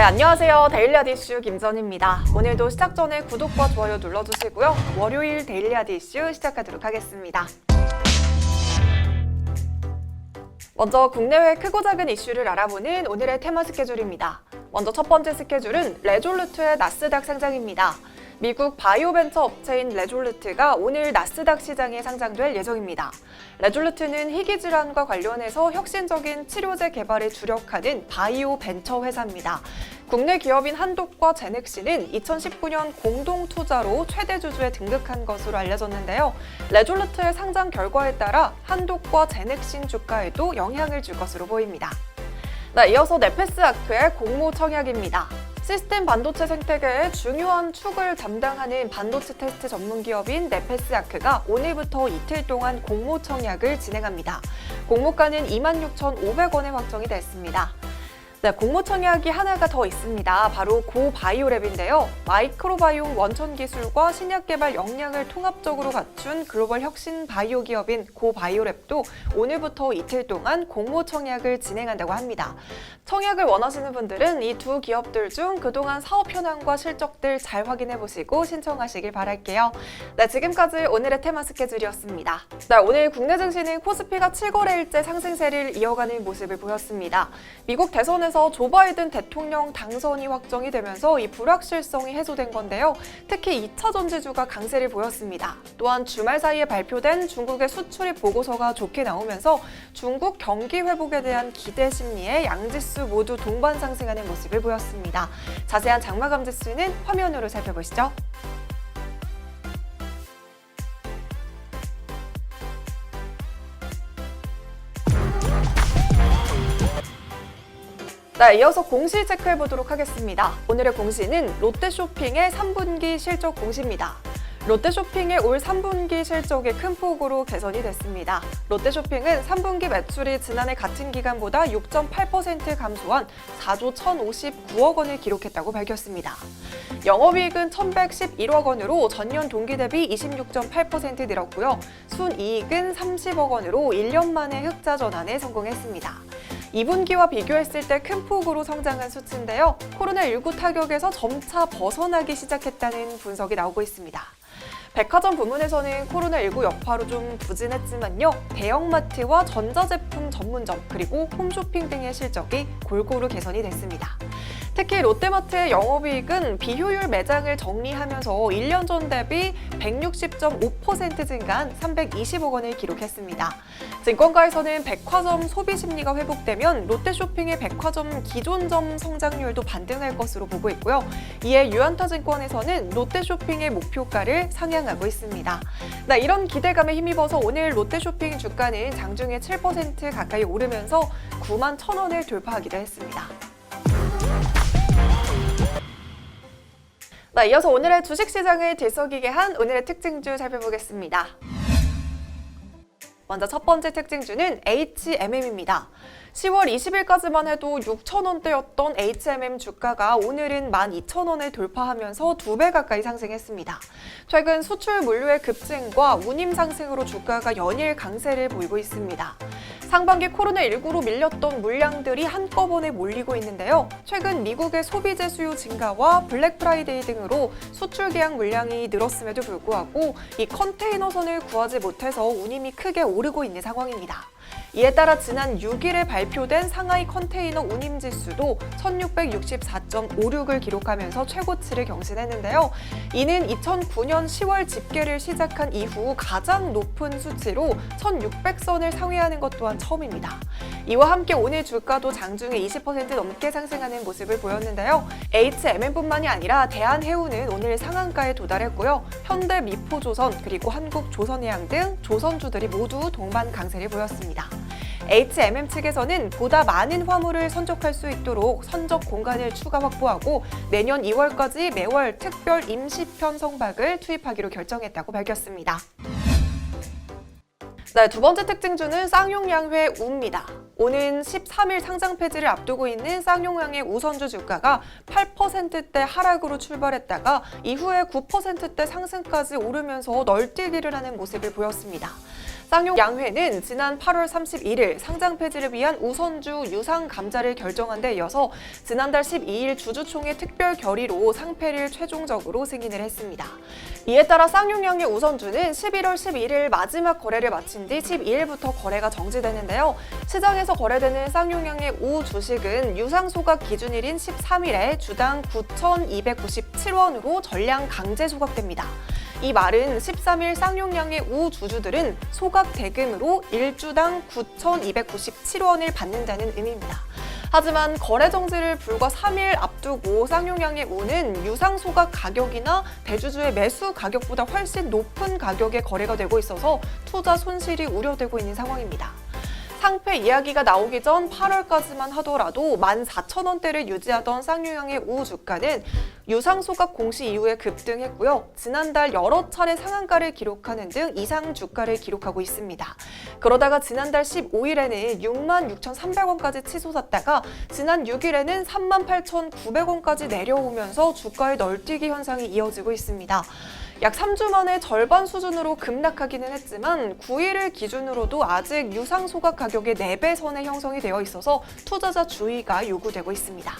안녕하세요. 데일리하드 이슈 김전희입니다. 오늘도 시작 전에 구독과 좋아요 눌러주시고요. 월요일 데일리하드 이슈 시작하도록 하겠습니다. 먼저 국내외 크고 작은 이슈를 알아보는 오늘의 테마 스케줄입니다. 먼저 첫 번째 스케줄은 레졸루트의 나스닥 상장입니다. 미국 바이오 벤처 업체인 레졸루트가 오늘 나스닥 시장에 상장될 예정입니다. 레졸루트는 희귀질환과 관련해서 혁신적인 치료제 개발에 주력하는 바이오 벤처 회사입니다. 국내 기업인 한독과 제넥시는 2019년 공동 투자로 최대 주주에 등극한 것으로 알려졌는데요. 레졸루트의 상장 결과에 따라 한독과 제넥신 주가에도 영향을 줄 것으로 보입니다. 이어서 네페스아크의 공모 청약입니다. 시스템 반도체 생태계의 중요한 축을 담당하는 반도체 테스트 전문 기업인 네페스아크가 오늘부터 이틀 동안 공모 청약을 진행합니다. 공모가는 26,500원에 확정이 됐습니다. 공모 청약이 하나가 더 있습니다. 바로 고바이오랩인데요. 마이크로바이옴 원천 기술과 신약 개발 역량을 통합적으로 갖춘 글로벌 혁신 바이오 기업인 고바이오랩도 오늘부터 이틀 동안 공모 청약을 진행한다고 합니다. 청약을 원하시는 분들은 이 두 기업들 중 그동안 사업 현황과 실적들 잘 확인해 보시고 신청하시길 바랄게요. 지금까지 오늘의 테마 스케줄이었습니다. 오늘 국내 증시는 코스피가 7거래일째 상승세를 이어가는 모습을 보였습니다. 미국 대선에서 조 바이든 대통령 당선이 확정이 되면서 이 불확실성이 해소된 건데요. 특히 2차 전지주가 강세를 보였습니다. 또한 주말 사이에 발표된 중국의 수출입 보고서가 좋게 나오면서 중국 경기 회복에 대한 기대 심리에 양지수 모두 동반 상승하는 모습을 보였습니다. 자세한 장마감 지수는 화면으로 살펴보시죠. 이어서 공시 체크해 보도록 하겠습니다. 오늘의 공시는 롯데쇼핑의 3분기 실적 공시입니다. 롯데쇼핑의 올 3분기 실적이 큰 폭으로 개선이 됐습니다. 롯데쇼핑은 3분기 매출이 지난해 같은 기간보다 6.8% 감소한 4조 1,059억 원을 기록했다고 밝혔습니다. 영업이익은 1,111억 원으로 전년 동기 대비 26.8% 늘었고요. 순이익은 30억 원으로 1년 만에 흑자 전환에 성공했습니다. 2분기와 비교했을 때 큰 폭으로 성장한 수치인데요. 코로나19 타격에서 점차 벗어나기 시작했다는 분석이 나오고 있습니다. 백화점 부문에서는 코로나19 여파로 좀 부진했지만요. 대형마트와 전자제품 전문점 그리고 홈쇼핑 등의 실적이 골고루 개선이 됐습니다. 특히 롯데마트의 영업이익은 비효율 매장을 정리하면서 1년 전 대비 160.5% 증가한 320억 원을 기록했습니다. 증권가에서는 백화점 소비 심리가 회복되면 롯데쇼핑의 백화점 기존점 성장률도 반등할 것으로 보고 있고요. 이에 유한타증권에서는 롯데쇼핑의 목표가를 상향하고 있습니다. 이런 기대감에 힘입어서 오늘 롯데쇼핑 주가는 장중에 7% 가까이 오르면서 91,000원을 돌파하기도 했습니다. 이어서 오늘의 주식시장을 들썩이게 한 오늘의 특징주 살펴보겠습니다. 먼저 첫 번째 특징주는 HMM입니다. 10월 20일까지만 해도 6,000원대였던 HMM 주가가 오늘은 12,000원을 돌파하면서 2배 가까이 상승했습니다. 최근 수출 물류의 급증과 운임 상승으로 주가가 연일 강세를 보이고 있습니다. 상반기 코로나19로 밀렸던 물량들이 한꺼번에 몰리고 있는데요. 최근 미국의 소비재 수요 증가와 블랙 프라이데이 등으로 수출 계약 물량이 늘었음에도 불구하고 이 컨테이너선을 구하지 못해서 운임이 크게 오르고 있는 상황입니다. 이에 따라 지난 6일에 발표된 상하이 컨테이너 운임 지수도 1664.56을 기록하면서 최고치를 경신했는데요. 이는 2009년 10월 집계를 시작한 이후 가장 높은 수치로 1600선을 상회하는 것 또한 처음입니다. 이와 함께 오늘 주가도 장중에 20% 넘게 상승하는 모습을 보였는데요. HMM뿐만이 아니라 대한해운은 오늘 상한가에 도달했고요. 현대 미포조선 그리고 한국조선해양 등 조선주들이 모두 동반 강세를 보였습니다. HMM 측에서는 보다 많은 화물을 선적할 수 있도록 선적 공간을 추가 확보하고 내년 2월까지 매월 특별 임시편 선박을 투입하기로 결정했다고 밝혔습니다. 두 번째 특징주는 쌍용양회 우입니다. 오는 13일 상장 폐지를 앞두고 있는 쌍용향의 우선주 주가가 8%대 하락으로 출발했다가 이후에 9%대 상승까지 오르면서 널뛰기를 하는 모습을 보였습니다. 쌍용양회는 지난 8월 31일 상장 폐지를 위한 우선주 유상 감자를 결정한 데 이어서 지난달 12일 주주총회 특별 결의로 상패를 최종적으로 승인을 했습니다. 이에 따라 쌍용양의 우선주는 11월 11일 마지막 거래를 마친 뒤 12일부터 거래가 정지되는데요. 시장에서 거래되는 쌍용양의 우 주식은 유상소각 기준일인 13일에 주당 9,297원으로 전량 강제 소각됩니다. 이 말은 13일 쌍용양의 우 주주들은 소각 대금으로 1주당 9,297원을 받는다는 의미입니다. 하지만 거래 정지를 불과 3일 앞두고 쌍용양의 우는 유상 소각 가격이나 대주주의 매수 가격보다 훨씬 높은 가격에 거래가 되고 있어서 투자 손실이 우려되고 있는 상황입니다. 상패 이야기가 나오기 전 8월까지만 하더라도 14,000원대를 유지하던 쌍용양의 우 주가는 유상소각 공시 이후에 급등했고요. 지난달 여러 차례 상한가를 기록하는 등 이상 주가를 기록하고 있습니다. 그러다가 지난달 15일에는 66,300원까지 치솟았다가 지난 6일에는 38,900원까지 내려오면서 주가의 널뛰기 현상이 이어지고 있습니다. 약 3주 만에 절반 수준으로 급락하기는 했지만 9일을 기준으로도 아직 유상소각 가격의 4배 선에 형성이 되어 있어서 투자자 주의가 요구되고 있습니다.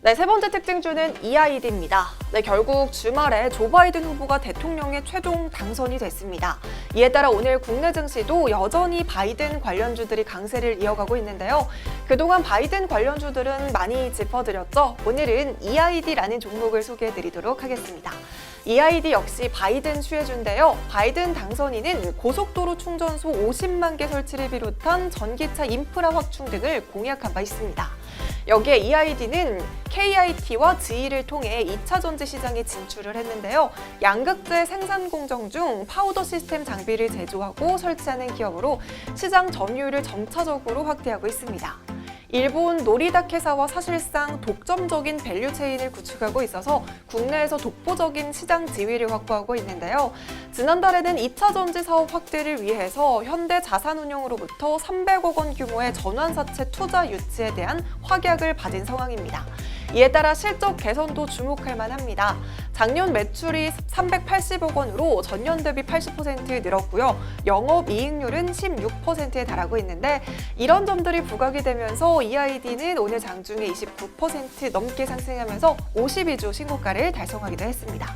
네, 세 번째 특징주는 EID입니다. 네, 결국 주말에 조 바이든 후보가 대통령에 최종 당선이 됐습니다. 이에 따라 오늘 국내 증시도 여전히 바이든 관련주들이 강세를 이어가고 있는데요. 그동안 바이든 관련주들은 많이 짚어드렸죠. 오늘은 EID라는 종목을 소개해드리도록 하겠습니다. EID 역시 바이든 수혜주인데요. 바이든 당선인은 고속도로 충전소 50만 개 설치를 비롯한 전기차 인프라 확충 등을 공약한 바 있습니다. 여기에 EID는 KIT와 GE를 통해 2차 전지 시장에 진출을 했는데요. 양극재 생산 공정 중 파우더 시스템 장비를 제조하고 설치하는 기업으로 시장 점유율을 점차적으로 확대하고 있습니다. 일본 노리닥 회사와 사실상 독점적인 밸류 체인을 구축하고 있어서 국내에서 독보적인 시장 지위를 확보하고 있는데요. 지난달에는 2차 전지 사업 확대를 위해서 현대 자산운용으로부터 300억 원 규모의 전환사채 투자 유치에 대한 확약을 받은 상황입니다. 이에 따라 실적 개선도 주목할 만합니다. 작년 매출이 380억 원으로 전년 대비 80% 늘었고요. 영업이익률은 16%에 달하고 있는데 이런 점들이 부각이 되면서 EID는 오늘 장중에 29% 넘게 상승하면서 52주 신고가를 달성하기도 했습니다.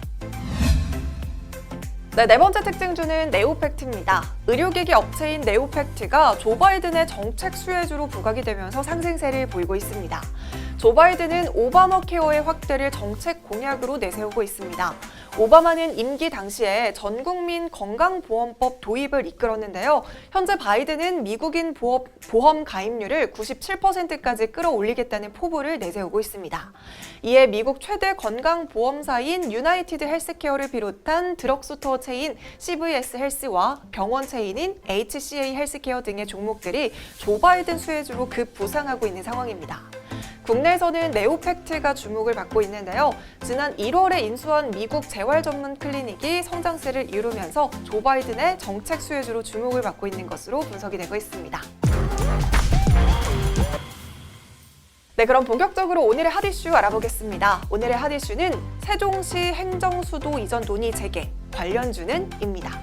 네 번째 특징주는 네오팩트입니다. 의료기기 업체인 네오팩트가 조 바이든의 정책 수혜주로 부각이 되면서 상승세를 보이고 있습니다. 조 바이든은 오바마 케어의 확대를 정책 공약으로 내세우고 있습니다. 오바마는 임기 당시에 전국민 건강보험법 도입을 이끌었는데요. 현재 바이든은 미국인 보험 가입률을 97%까지 끌어올리겠다는 포부를 내세우고 있습니다. 이에 미국 최대 건강보험사인 유나이티드 헬스케어를 비롯한 드럭스토어 체인 CVS 헬스와 병원 체인인 HCA 헬스케어 등의 종목들이 조 바이든 수혜주로 급부상하고 있는 상황입니다. 국내에서는 네오팩트가 주목을 받고 있는데요. 지난 1월에 인수한 미국 재활 전문 클리닉이 성장세를 이루면서 조 바이든의 정책 수혜주로 주목을 받고 있는 것으로 분석이 되고 있습니다. 네, 그럼 본격적으로 오늘의 핫이슈 알아보겠습니다. 오늘의 핫이슈는 세종시 행정수도 이전 논의 재개, 관련주는입니다.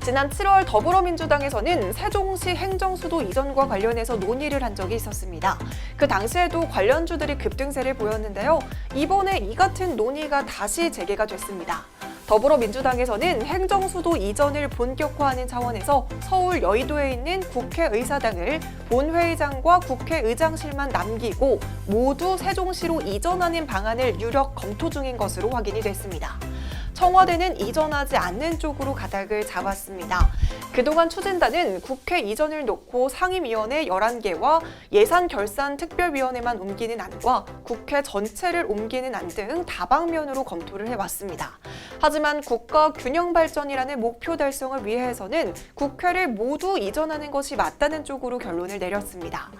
지난 7월 더불어민주당에서는 세종시 행정수도 이전과 관련해서 논의를 한 적이 있었습니다. 그 당시에도 관련주들이 급등세를 보였는데요. 이번에 이 같은 논의가 다시 재개가 됐습니다. 더불어민주당에서는 행정수도 이전을 본격화하는 차원에서 서울 여의도에 있는 국회의사당을 본회의장과 국회의장실만 남기고 모두 세종시로 이전하는 방안을 유력 검토 중인 것으로 확인이 됐습니다. 청와대는 이전하지 않는 쪽으로 가닥을 잡았습니다. 그동안 추진단은 국회 이전을 놓고 상임위원회 11개와 예산결산특별위원회만 옮기는 안과 국회 전체를 옮기는 안 등 다방면으로 검토를 해왔습니다. 하지만 국가균형발전이라는 목표 달성을 위해서는 국회를 모두 이전하는 것이 맞다는 쪽으로 결론을 내렸습니다.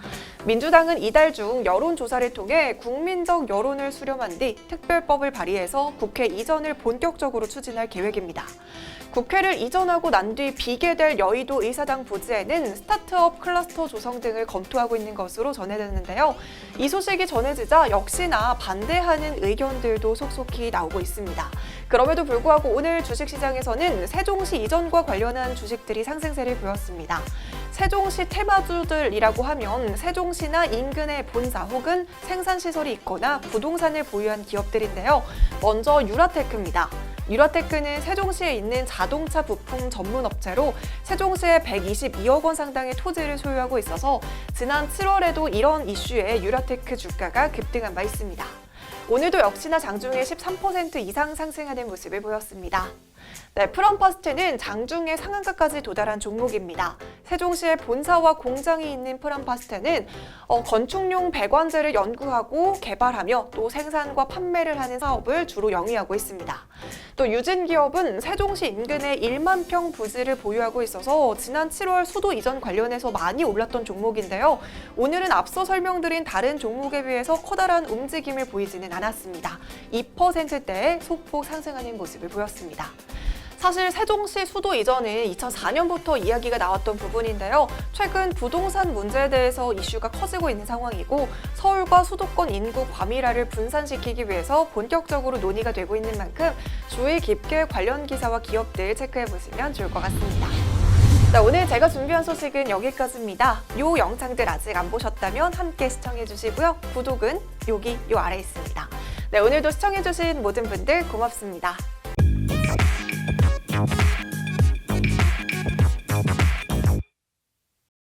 민주당은 이달 중 여론조사를 통해 국민적 여론을 수렴한 뒤 특별법을 발의해서 국회 이전을 본격적으로 추진할 계획입니다. 국회를 이전하고 난 뒤 비계될 여의도 의사당 부지에는 스타트업 클러스터 조성 등을 검토하고 있는 것으로 전해졌는데요. 이 소식이 전해지자 역시나 반대하는 의견들도 속속히 나오고 있습니다. 그럼에도 불구하고 오늘 주식시장에서는 세종시 이전과 관련한 주식들이 상승세를 보였습니다. 세종시 테마주들이라고 하면 세종시나 인근의 본사 혹은 생산시설이 있거나 부동산을 보유한 기업들인데요. 먼저 유라테크입니다. 유라테크는 세종시에 있는 자동차 부품 전문 업체로 세종시에 122억 원 상당의 토지를 소유하고 있어서 지난 7월에도 이런 이슈에 유라테크 주가가 급등한 바 있습니다. 오늘도 역시나 장중에 13% 이상 상승하는 모습을 보였습니다. 네, 프람파스트는 장중에 상한가까지 도달한 종목입니다. 세종시에 본사와 공장이 있는 프람파스트는 건축용 배관제를 연구하고 개발하며 또 생산과 판매를 하는 사업을 주로 영위하고 있습니다. 또 유진기업은 세종시 인근에 1만 평 부지를 보유하고 있어서 지난 7월 수도 이전 관련해서 많이 올랐던 종목인데요. 오늘은 앞서 설명드린 다른 종목에 비해서 커다란 움직임을 보이지는 않았습니다. 2%대의 소폭 상승하는 모습을 보였습니다. 사실 세종시 수도 이전은 2004년부터 이야기가 나왔던 부분인데요. 최근 부동산 문제에 대해서 이슈가 커지고 있는 상황이고 서울과 수도권 인구 과밀화를 분산시키기 위해서 본격적으로 논의가 되고 있는 만큼 주의 깊게 관련 기사와 기업들 체크해보시면 좋을 것 같습니다. 네, 오늘 제가 준비한 소식은 여기까지입니다. 이 영상들 아직 안 보셨다면 함께 시청해주시고요. 구독은 여기 아래에 있습니다. 네, 오늘도 시청해주신 모든 분들 고맙습니다.